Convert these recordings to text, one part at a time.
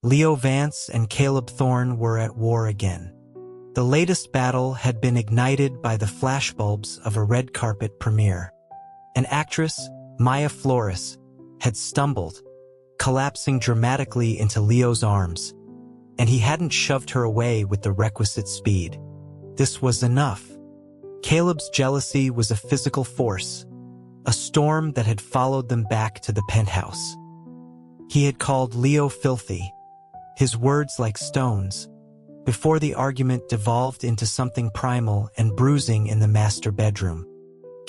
Leo Vance and Caleb Thorne were at war again. The latest battle had been ignited by the flashbulbs of a red carpet premiere. An actress, Maya Flores, had stumbled, collapsing dramatically into Leo's arms, and he hadn't shoved her away with the requisite speed. This was enough. Caleb's jealousy was a physical force, a storm that had followed them back to the penthouse. He had called Leo filthy, his words like stones, before the argument devolved into something primal and bruising in the master bedroom.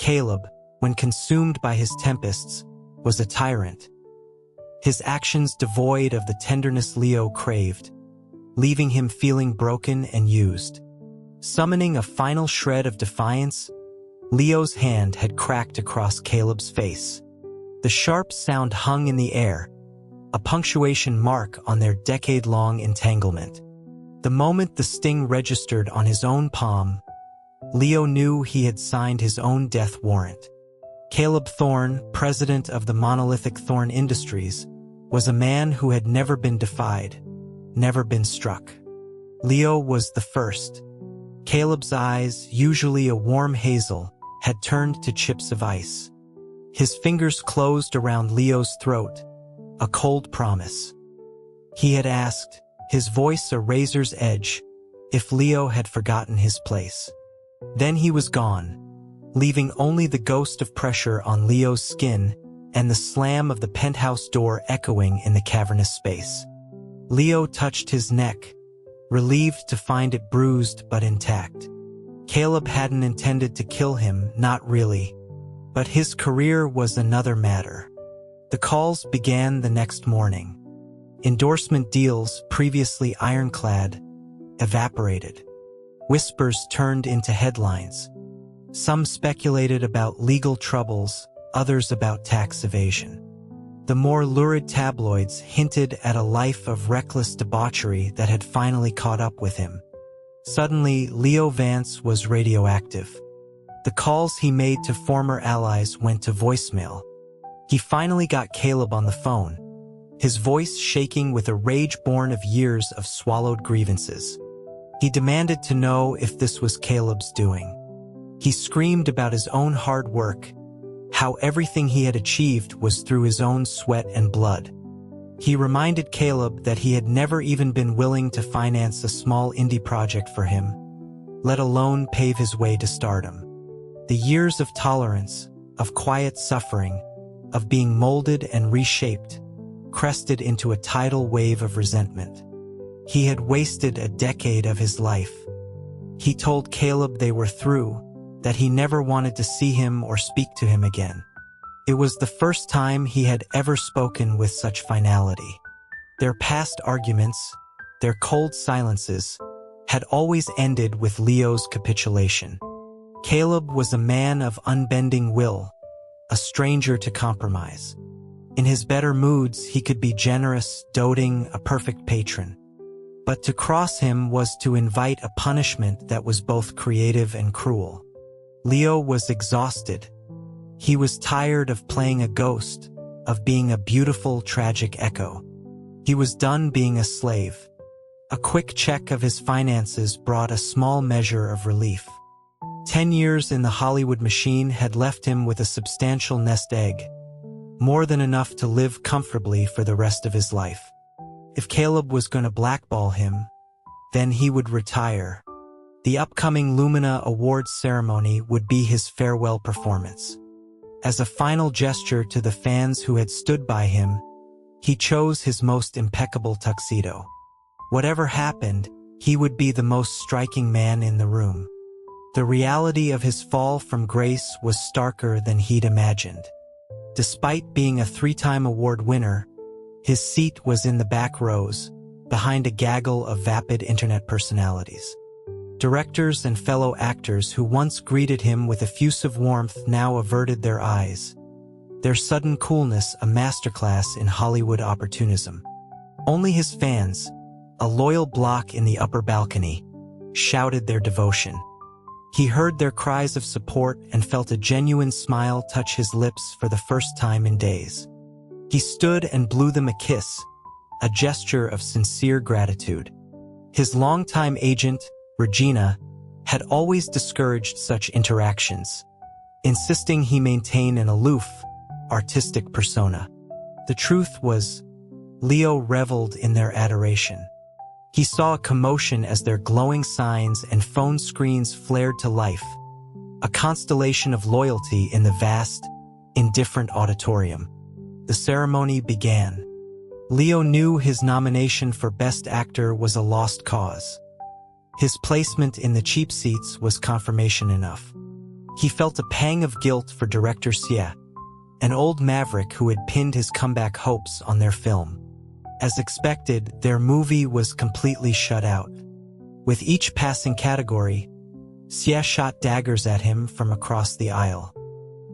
Caleb, when consumed by his tempests, was a tyrant. His actions devoid of the tenderness Leo craved, leaving him feeling broken and used. Summoning a final shred of defiance, Leo's hand had cracked across Caleb's face. The sharp sound hung in the air, a punctuation mark on their decade-long entanglement. The moment the sting registered on his own palm, Leo knew he had signed his own death warrant. Caleb Thorne, president of the monolithic Thorne Industries, was a man who had never been defied, never been struck. Leo was the first. Caleb's eyes, usually a warm hazel, had turned to chips of ice. His fingers closed around Leo's throat, a cold promise. He had asked, his voice a razor's edge, if Leo had forgotten his place. Then he was gone, leaving only the ghost of pressure on Leo's skin and the slam of the penthouse door echoing in the cavernous space. Leo touched his neck, relieved to find it bruised but intact. Caleb hadn't intended to kill him, not really, but his career was another matter. The calls began the next morning. Endorsement deals, previously ironclad, evaporated. Whispers turned into headlines. Some speculated about legal troubles, others about tax evasion. The more lurid tabloids hinted at a life of reckless debauchery that had finally caught up with him. Suddenly, Leo Vance was radioactive. The calls he made to former allies went to voicemail. He finally got Caleb on the phone, his voice shaking with a rage born of years of swallowed grievances. He demanded to know if this was Caleb's doing. He screamed about his own hard work, how everything he had achieved was through his own sweat and blood. He reminded Caleb that he had never even been willing to finance a small indie project for him, let alone pave his way to stardom. The years of tolerance, of quiet suffering, of being molded and reshaped, crested into a tidal wave of resentment. He had wasted a decade of his life. He told Caleb they were through, that he never wanted to see him or speak to him again. It was the first time he had ever spoken with such finality. Their past arguments, their cold silences, had always ended with Leo's capitulation. Caleb was a man of unbending will, a stranger to compromise. In his better moods, he could be generous, doting, a perfect patron. But to cross him was to invite a punishment that was both creative and cruel. Leo was exhausted. He was tired of playing a ghost, of being a beautiful, tragic echo. He was done being a slave. A quick check of his finances brought a small measure of relief. 10 years in the Hollywood machine had left him with a substantial nest egg, more than enough to live comfortably for the rest of his life. If Caleb was going to blackball him, then he would retire. The upcoming Lumina Awards ceremony would be his farewell performance. As a final gesture to the fans who had stood by him, he chose his most impeccable tuxedo. Whatever happened, he would be the most striking man in the room. The reality of his fall from grace was starker than he'd imagined. Despite being a 3-time award winner, his seat was in the back rows, behind a gaggle of vapid internet personalities. Directors and fellow actors who once greeted him with effusive warmth now averted their eyes, their sudden coolness a masterclass in Hollywood opportunism. Only his fans, a loyal block in the upper balcony, shouted their devotion. He heard their cries of support and felt a genuine smile touch his lips for the first time in days. He stood and blew them a kiss, a gesture of sincere gratitude. His longtime agent, Regina, had always discouraged such interactions, insisting he maintain an aloof, artistic persona. The truth was, Leo reveled in their adoration. He saw a commotion as their glowing signs and phone screens flared to life, a constellation of loyalty in the vast, indifferent auditorium. The ceremony began. Leo knew his nomination for Best Actor was a lost cause. His placement in the cheap seats was confirmation enough. He felt a pang of guilt for director Xie, an old maverick who had pinned his comeback hopes on their film. As expected, their movie was completely shut out. With each passing category, Xie shot daggers at him from across the aisle.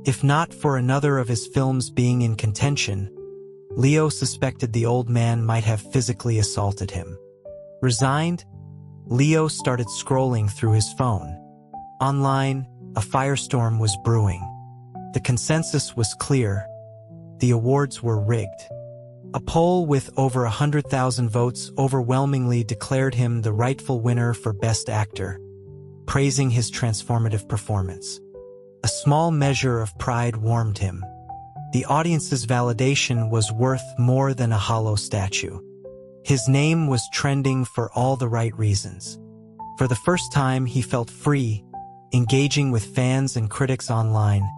If not for another of his films being in contention, Leo suspected the old man might have physically assaulted him. Resigned, Leo started scrolling through his phone. Online, a firestorm was brewing. The consensus was clear. The awards were rigged. A poll with over 100,000 votes overwhelmingly declared him the rightful winner for Best Actor, praising his transformative performance. A small measure of pride warmed him. The audience's validation was worth more than a hollow statue. His name was trending for all the right reasons. For the first time, he felt free, engaging with fans and critics online,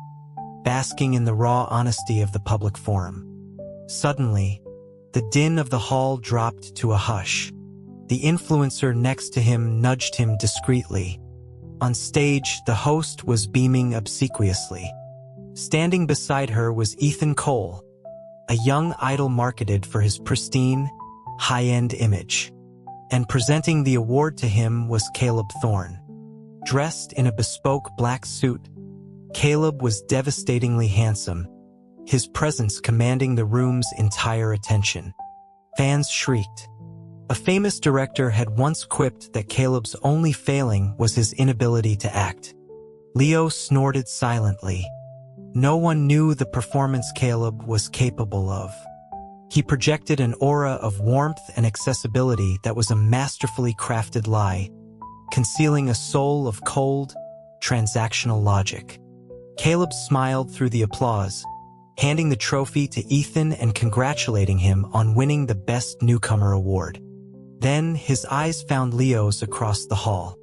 basking in the raw honesty of the public forum. Suddenly, the din of the hall dropped to a hush. The influencer next to him nudged him discreetly. On stage, the host was beaming obsequiously. Standing beside her was Ethan Cole, a young idol marketed for his pristine, high-end image. And presenting the award to him was Caleb Thorne. Dressed in a bespoke black suit, Caleb was devastatingly handsome, his presence commanding the room's entire attention. Fans shrieked. A famous director had once quipped that Caleb's only failing was his inability to act. Leo snorted silently. No one knew the performance Caleb was capable of. He projected an aura of warmth and accessibility that was a masterfully crafted lie, concealing a soul of cold, transactional logic. Caleb smiled through the applause, handing the trophy to Ethan and congratulating him on winning the Best Newcomer award. Then his eyes found Leo's across the hall.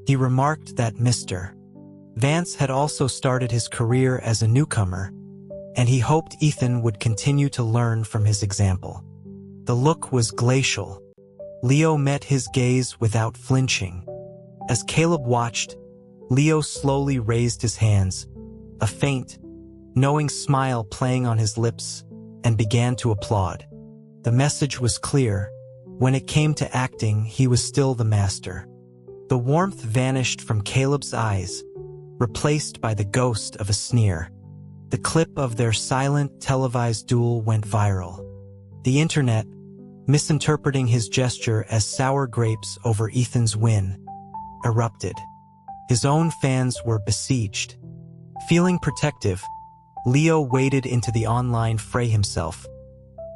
He remarked that Mr. Vance had also started his career as a newcomer, and he hoped Ethan would continue to learn from his example. The look was glacial. Leo met his gaze without flinching. As Caleb watched, Leo slowly raised his hands, a faint, knowing smile playing on his lips, and began to applaud. The message was clear. When it came to acting, he was still the master. The warmth vanished from Caleb's eyes, replaced by the ghost of a sneer. The clip of their silent, televised duel went viral. The internet, misinterpreting his gesture as sour grapes over Ethan's win, erupted. His own fans were besieged. Feeling protective, Leo waded into the online fray himself,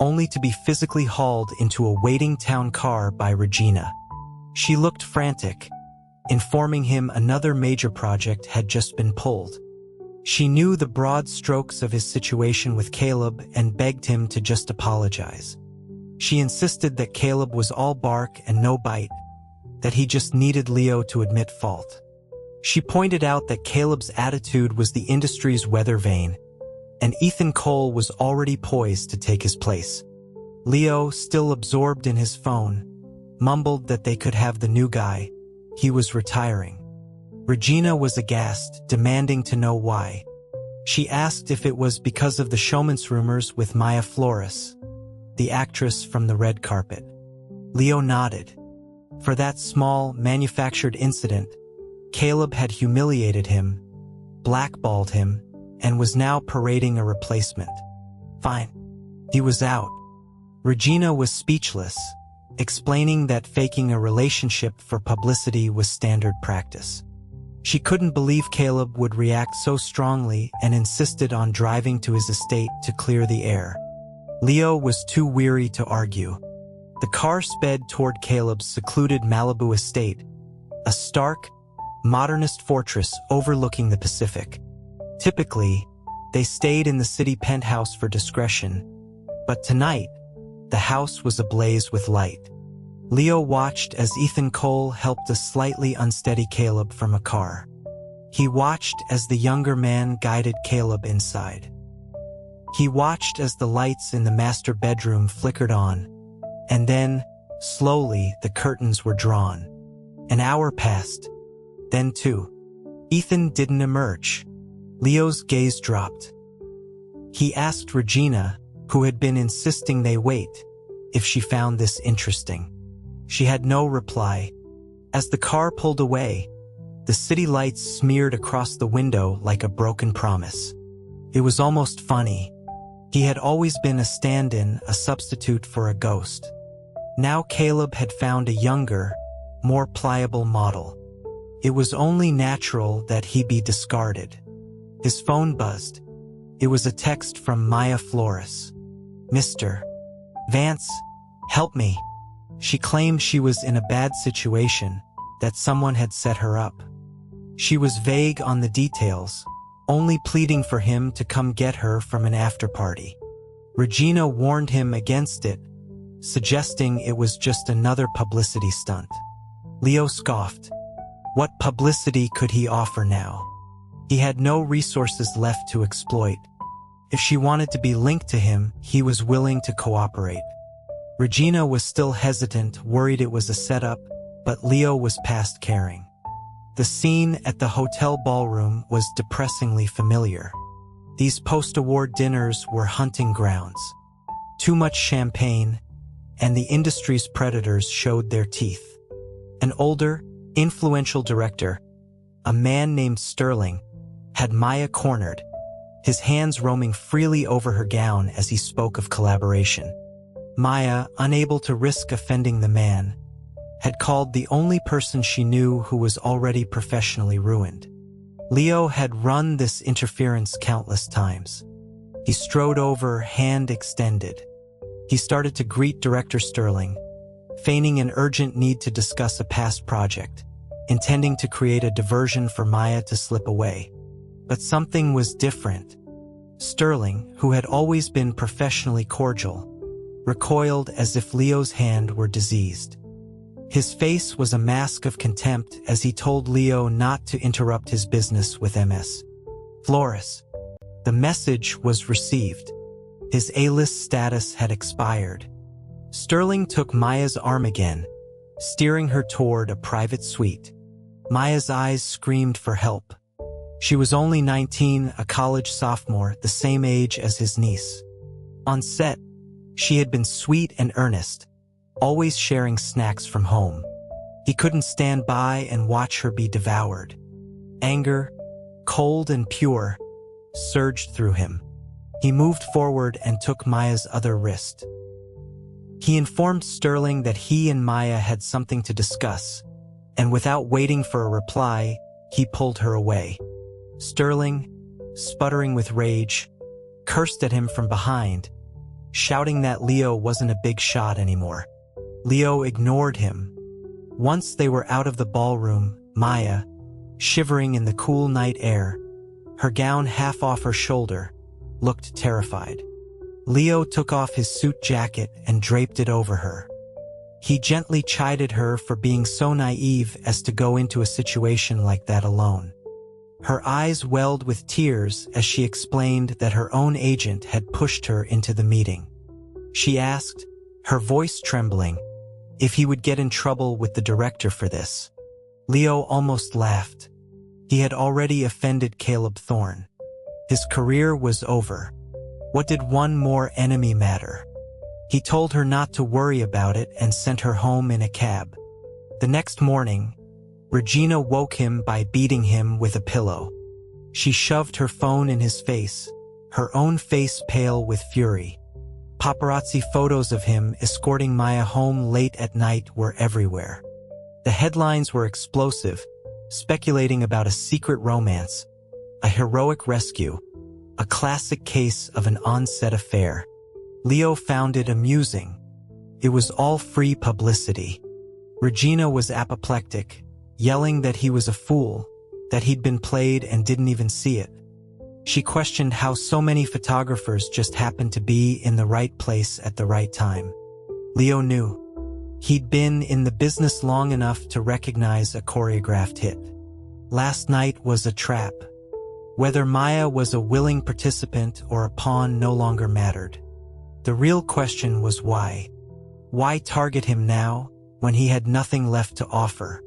only to be physically hauled into a waiting town car by Regina. She looked frantic, informing him another major project had just been pulled. She knew the broad strokes of his situation with Caleb and begged him to just apologize. She insisted that Caleb was all bark and no bite, that he just needed Leo to admit fault. She pointed out that Caleb's attitude was the industry's weather vane, and Ethan Cole was already poised to take his place. Leo, still absorbed in his phone, mumbled that they could have the new guy. He was retiring. Regina was aghast, demanding to know why. She asked if it was because of the showman's rumors with Maya Flores, the actress from the red carpet. Leo nodded. For that small, manufactured incident, Caleb had humiliated him, blackballed him, and was now parading a replacement. Fine. He was out. Regina was speechless, explaining that faking a relationship for publicity was standard practice. She couldn't believe Caleb would react so strongly and insisted on driving to his estate to clear the air. Leo was too weary to argue. The car sped toward Caleb's secluded Malibu estate, a stark, modernist fortress overlooking the Pacific. Typically, they stayed in the city penthouse for discretion, but tonight, the house was ablaze with light. Leo watched as Ethan Cole helped a slightly unsteady Caleb from a car. He watched as the younger man guided Caleb inside. He watched as the lights in the master bedroom flickered on, and then, slowly, the curtains were drawn. An hour passed. Then two. Ethan didn't emerge. Leo's gaze dropped. He asked Regina, who had been insisting they wait, if she found this interesting. She had no reply. As the car pulled away, the city lights smeared across the window like a broken promise. It was almost funny. He had always been a stand-in, a substitute for a ghost. Now Caleb had found a younger, more pliable model. It was only natural that he be discarded. His phone buzzed. It was a text from Maya Flores. "Mr. Vance, help me." She claimed she was in a bad situation, that someone had set her up. She was vague on the details, only pleading for him to come get her from an after-party. Regina warned him against it, suggesting it was just another publicity stunt. Leo scoffed. What publicity could he offer now? He had no resources left to exploit. If she wanted to be linked to him, he was willing to cooperate. Regina was still hesitant, worried it was a setup, but Leo was past caring. The scene at the hotel ballroom was depressingly familiar. These post-award dinners were hunting grounds. Too much champagne, and the industry's predators showed their teeth. An older, influential director, a man named Sterling, had Maya cornered, his hands roaming freely over her gown as he spoke of collaboration. Maya, unable to risk offending the man, had called the only person she knew who was already professionally ruined. Leo had run this interference countless times. He strode over, hand extended. He started to greet Director Sterling, feigning an urgent need to discuss a past project, intending to create a diversion for Maya to slip away. But something was different. Sterling, who had always been professionally cordial, recoiled as if Leo's hand were diseased. His face was a mask of contempt as he told Leo not to interrupt his business with Ms. Flores. The message was received. His A-list status had expired. Sterling took Maya's arm again, steering her toward a private suite. Maya's eyes screamed for help. She was only 19, a college sophomore, the same age as his niece. On set, she had been sweet and earnest, always sharing snacks from home. He couldn't stand by and watch her be devoured. Anger, cold and pure, surged through him. He moved forward and took Maya's other wrist. He informed Sterling that he and Maya had something to discuss, and without waiting for a reply, he pulled her away. Sterling, sputtering with rage, cursed at him from behind, shouting that Leo wasn't a big shot anymore. Leo ignored him. Once they were out of the ballroom, Maya, shivering in the cool night air, her gown half off her shoulder, looked terrified. Leo took off his suit jacket and draped it over her. He gently chided her for being so naive as to go into a situation like that alone. Her eyes welled with tears as she explained that her own agent had pushed her into the meeting. She asked, her voice trembling, if he would get in trouble with the director for this. Leo almost laughed. He had already offended Caleb Thorne. His career was over. What did one more enemy matter? He told her not to worry about it and sent her home in a cab. The next morning, Regina woke him by beating him with a pillow. She shoved her phone in his face, her own face pale with fury. Paparazzi photos of him escorting Maya home late at night were everywhere. The headlines were explosive, speculating about a secret romance, a heroic rescue, a classic case of an on-set affair. Leo found it amusing. It was all free publicity. Regina was apoplectic, yelling that he was a fool, that he'd been played and didn't even see it. She questioned how so many photographers just happened to be in the right place at the right time. Leo knew. He'd been in the business long enough to recognize a choreographed hit. Last night was a trap. Whether Maya was a willing participant or a pawn no longer mattered. The real question was why. Why target him now, when he had nothing left to offer?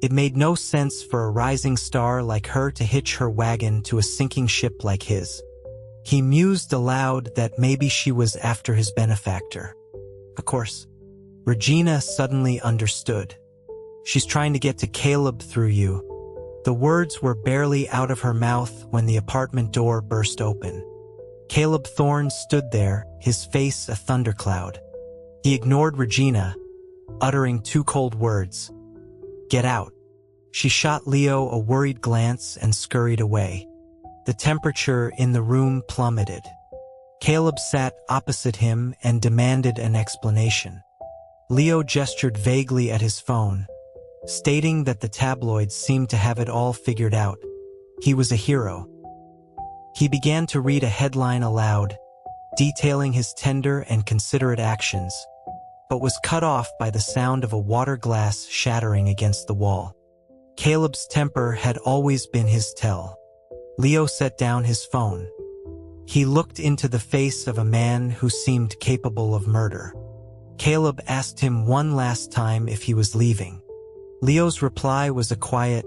It made no sense for a rising star like her to hitch her wagon to a sinking ship like his. He mused aloud that maybe she was after his benefactor. Of course, Regina suddenly understood. She's trying to get to Caleb through you. The words were barely out of her mouth when the apartment door burst open. Caleb Thorne stood there, his face a thundercloud. He ignored Regina, uttering two cold words. "Get out." She shot Leo a worried glance and scurried away. The temperature in the room plummeted. Caleb sat opposite him and demanded an explanation. Leo gestured vaguely at his phone, stating that the tabloids seemed to have it all figured out. He was a hero. He began to read a headline aloud, detailing his tender and considerate actions, but was cut off by the sound of a water glass shattering against the wall. Caleb's temper had always been his tell. Leo set down his phone. He looked into the face of a man who seemed capable of murder. Caleb asked him one last time if he was leaving. Leo's reply was a quiet,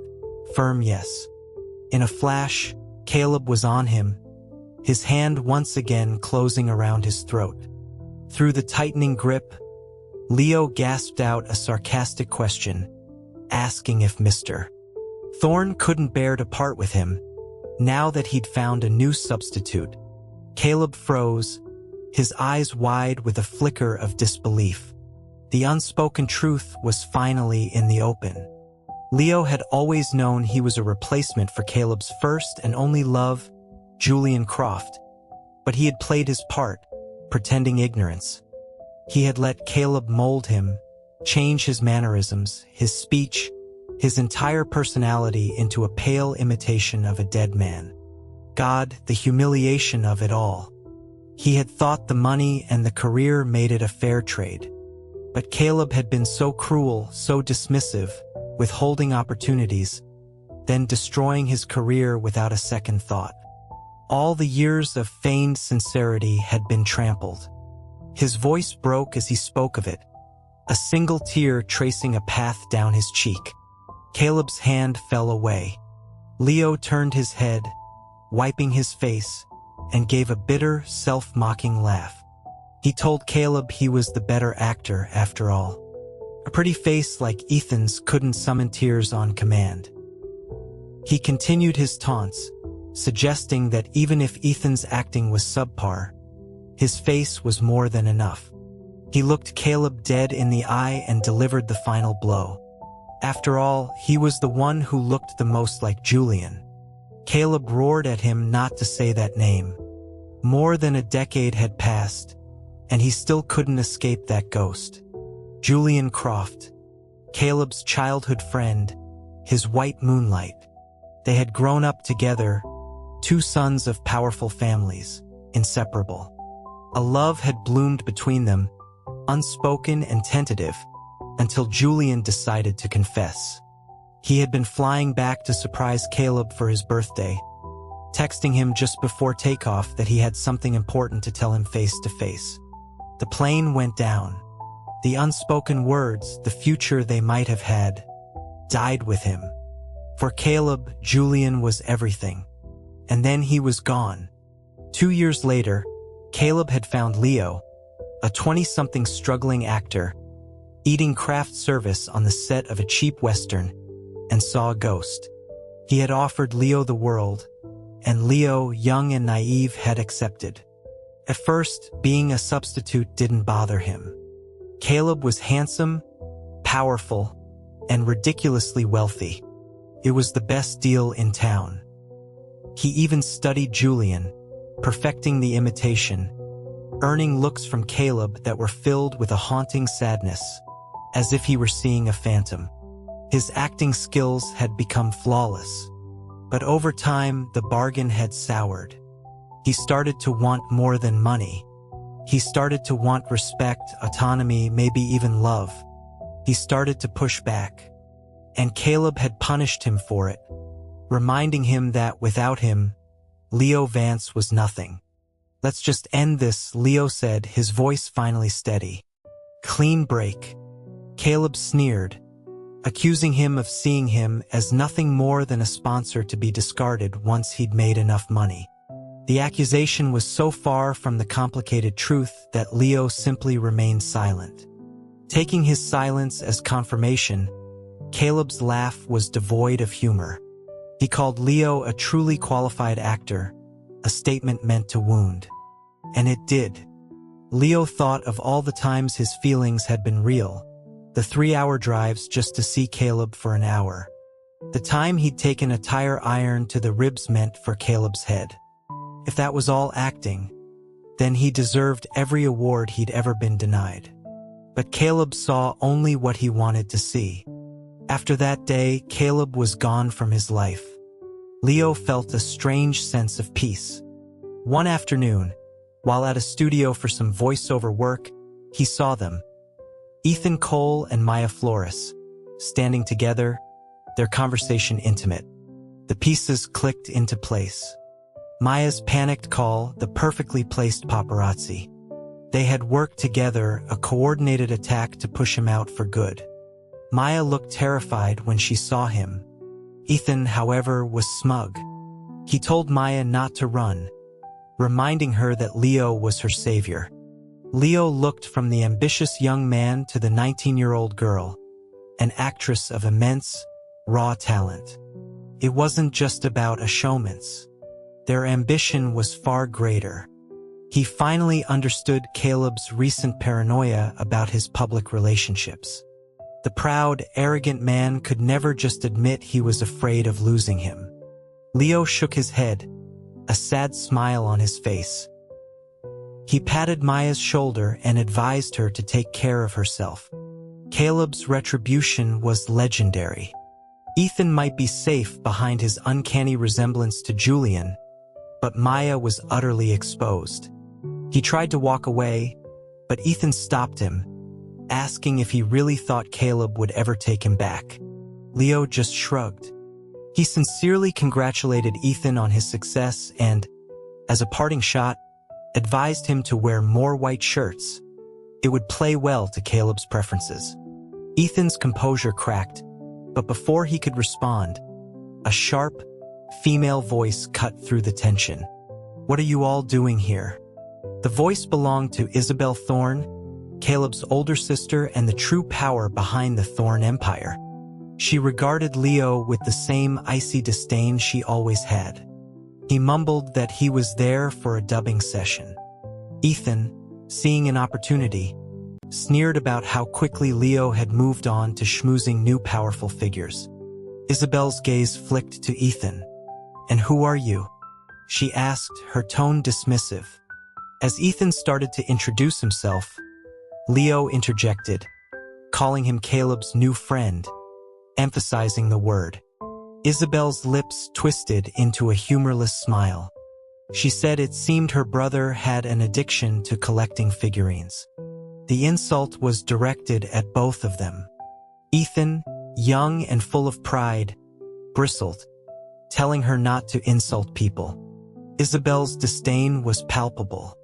firm yes. In a flash, Caleb was on him, his hand once again closing around his throat. Through the tightening grip, Leo gasped out a sarcastic question, asking if Mr. Thorne couldn't bear to part with him, now that he'd found a new substitute. Caleb froze, his eyes wide with a flicker of disbelief. The unspoken truth was finally in the open. Leo had always known he was a replacement for Caleb's first and only love, Julian Croft, but he had played his part, pretending ignorance. He had let Caleb mold him, change his mannerisms, his speech, his entire personality into a pale imitation of a dead man. God, the humiliation of it all. He had thought the money and the career made it a fair trade. But Caleb had been so cruel, so dismissive, withholding opportunities, then destroying his career without a second thought. All the years of feigned sincerity had been trampled. His voice broke as he spoke of it, a single tear tracing a path down his cheek. Caleb's hand fell away. Leo turned his head, wiping his face, and gave a bitter, self-mocking laugh. He told Caleb he was the better actor after all. A pretty face like Ethan's couldn't summon tears on command. He continued his taunts, suggesting that even if Ethan's acting was subpar, his face was more than enough. He looked Caleb dead in the eye and delivered the final blow. After all, he was the one who looked the most like Julian. Caleb roared at him not to say that name. More than a decade had passed, and he still couldn't escape that ghost. Julian Croft, Caleb's childhood friend, his white moonlight. They had grown up together, two sons of powerful families, inseparable. A love had bloomed between them, unspoken and tentative, until Julian decided to confess. He had been flying back to surprise Caleb for his birthday, texting him just before takeoff that he had something important to tell him face to face. The plane went down. The unspoken words, the future they might have had, died with him. For Caleb, Julian was everything. And then he was gone. 2 years later, Caleb had found Leo, a 20-something struggling actor, eating craft service on the set of a cheap Western, and saw a ghost. He had offered Leo the world, and Leo, young and naive, had accepted. At first, being a substitute didn't bother him. Caleb was handsome, powerful, and ridiculously wealthy. It was the best deal in town. He even studied Julian, perfecting the imitation, earning looks from Caleb that were filled with a haunting sadness, as if he were seeing a phantom. His acting skills had become flawless, but over time the bargain had soured. He started to want more than money. He started to want respect, autonomy, maybe even love. He started to push back, and Caleb had punished him for it, reminding him that without him, Leo Vance was nothing. "Let's just end this," Leo said, his voice finally steady. "Clean break." Caleb sneered, accusing him of seeing him as nothing more than a sponsor to be discarded once he'd made enough money. The accusation was so far from the complicated truth that Leo simply remained silent. Taking his silence as confirmation, Caleb's laugh was devoid of humor. He called Leo a truly qualified actor, a statement meant to wound. And it did. Leo thought of all the times his feelings had been real, the 3-hour drives just to see Caleb for an hour, the time he'd taken a tire iron to the ribs meant for Caleb's head. If that was all acting, then he deserved every award he'd ever been denied. But Caleb saw only what he wanted to see. After that day, Caleb was gone from his life. Leo felt a strange sense of peace. One afternoon, while at a studio for some voiceover work, he saw them, Ethan Cole and Maya Flores, standing together, their conversation intimate. The pieces clicked into place. Maya's panicked call, the perfectly placed paparazzi. They had worked together, a coordinated attack to push him out for good. Maya looked terrified when she saw him. Ethan, however, was smug. He told Maya not to run, reminding her that Leo was her savior. Leo looked from the ambitious young man to the 19-year-old girl, an actress of immense, raw talent. It wasn't just about a showman's. Their ambition was far greater. He finally understood Caleb's recent paranoia about his public relationships. The proud, arrogant man could never just admit he was afraid of losing him. Leo shook his head, a sad smile on his face. He patted Maya's shoulder and advised her to take care of herself. Caleb's retribution was legendary. Ethan might be safe behind his uncanny resemblance to Julian, but Maya was utterly exposed. He tried to walk away, but Ethan stopped him, asking if he really thought Caleb would ever take him back. Leo just shrugged. He sincerely congratulated Ethan on his success and, as a parting shot, advised him to wear more white shirts. It would play well to Caleb's preferences. Ethan's composure cracked, but before he could respond, a sharp, female voice cut through the tension. "What are you all doing here?" The voice belonged to Isabel Thorne, Caleb's older sister and the true power behind the Thorne empire. She regarded Leo with the same icy disdain she always had. He mumbled that he was there for a dubbing session. Ethan, seeing an opportunity, sneered about how quickly Leo had moved on to schmoozing new powerful figures. Isabel's gaze flicked to Ethan. "And who are you?" she asked, her tone dismissive. As Ethan started to introduce himself, Leo interjected, calling him Caleb's new friend, emphasizing the word. Isabel's lips twisted into a humorless smile. She said it seemed her brother had an addiction to collecting figurines. The insult was directed at both of them. Ethan, young and full of pride, bristled, telling her not to insult people. Isabel's disdain was palpable.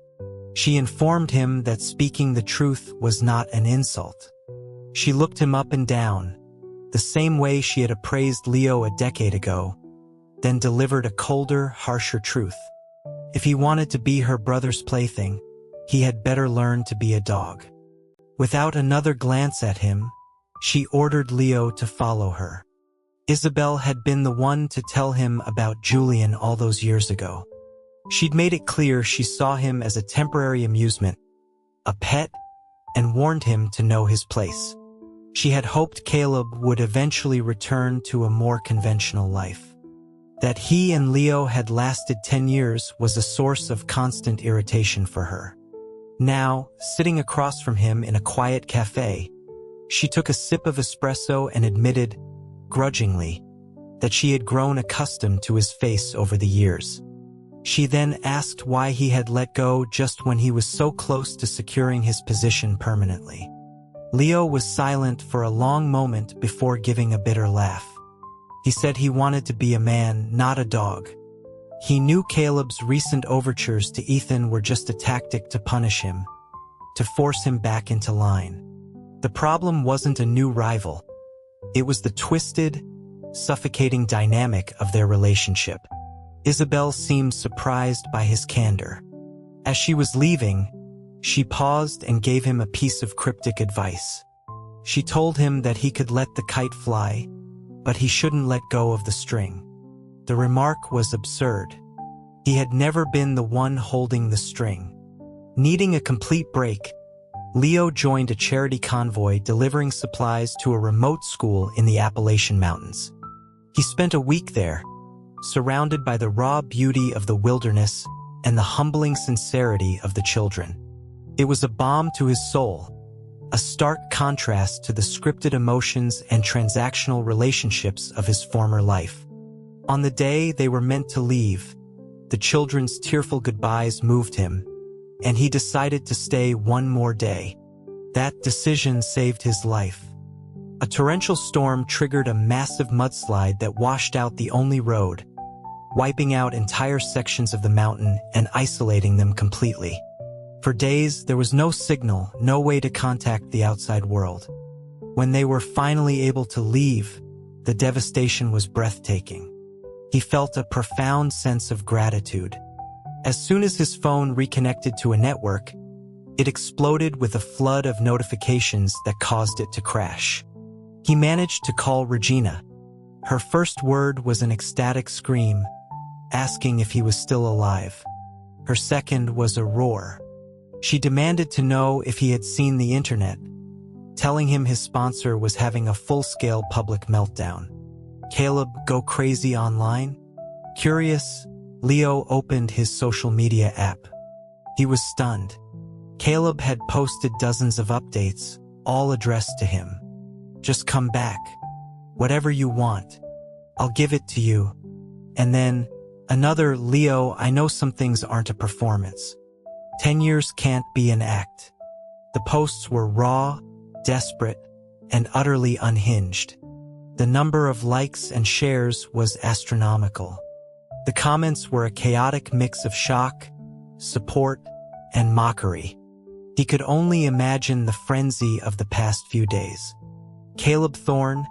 She informed him that speaking the truth was not an insult. She looked him up and down, the same way she had appraised Leo a decade ago, then delivered a colder, harsher truth. If he wanted to be her brother's plaything, he had better learn to be a dog. Without another glance at him, she ordered Leo to follow her. Isabel had been the one to tell him about Julian all those years ago. She'd made it clear she saw him as a temporary amusement, a pet, and warned him to know his place. She had hoped Caleb would eventually return to a more conventional life. That he and Leo had lasted 10 years was a source of constant irritation for her. Now, sitting across from him in a quiet cafe, she took a sip of espresso and admitted, grudgingly, that she had grown accustomed to his face over the years. She then asked why he had let go just when he was so close to securing his position permanently. Leo was silent for a long moment before giving a bitter laugh. He said he wanted to be a man, not a dog. He knew Caleb's recent overtures to Ethan were just a tactic to punish him, to force him back into line. The problem wasn't a new rival. It was the twisted, suffocating dynamic of their relationship. Isabel seemed surprised by his candor. As she was leaving, she paused and gave him a piece of cryptic advice. She told him that he could let the kite fly, but he shouldn't let go of the string. The remark was absurd. He had never been the one holding the string. Needing a complete break, Leo joined a charity convoy delivering supplies to a remote school in the Appalachian Mountains. He spent a week there, surrounded by the raw beauty of the wilderness and the humbling sincerity of the children. It was a balm to his soul, a stark contrast to the scripted emotions and transactional relationships of his former life. On the day they were meant to leave, the children's tearful goodbyes moved him, and he decided to stay one more day. That decision saved his life. A torrential storm triggered a massive mudslide that washed out the only road, wiping out entire sections of the mountain and isolating them completely. For days, there was no signal, no way to contact the outside world. When they were finally able to leave, the devastation was breathtaking. He felt a profound sense of gratitude. As soon as his phone reconnected to a network, it exploded with a flood of notifications that caused it to crash. He managed to call Regina. Her first word was an ecstatic scream, asking if he was still alive. Her second was a roar. She demanded to know if he had seen the internet, telling him his sponsor was having a full-scale public meltdown. Caleb go crazy online? Curious, Leo opened his social media app. He was stunned. Caleb had posted dozens of updates, all addressed to him. Just come back. Whatever you want. I'll give it to you. And then, another, Leo, I know some things aren't a performance. 10 years can't be an act. The posts were raw, desperate, and utterly unhinged. The number of likes and shares was astronomical. The comments were a chaotic mix of shock, support, and mockery. He could only imagine the frenzy of the past few days. Caleb Thorne,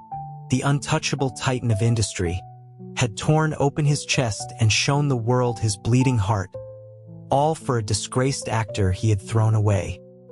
the untouchable titan of industry, had torn open his chest and shown the world his bleeding heart, all for a disgraced actor he had thrown away.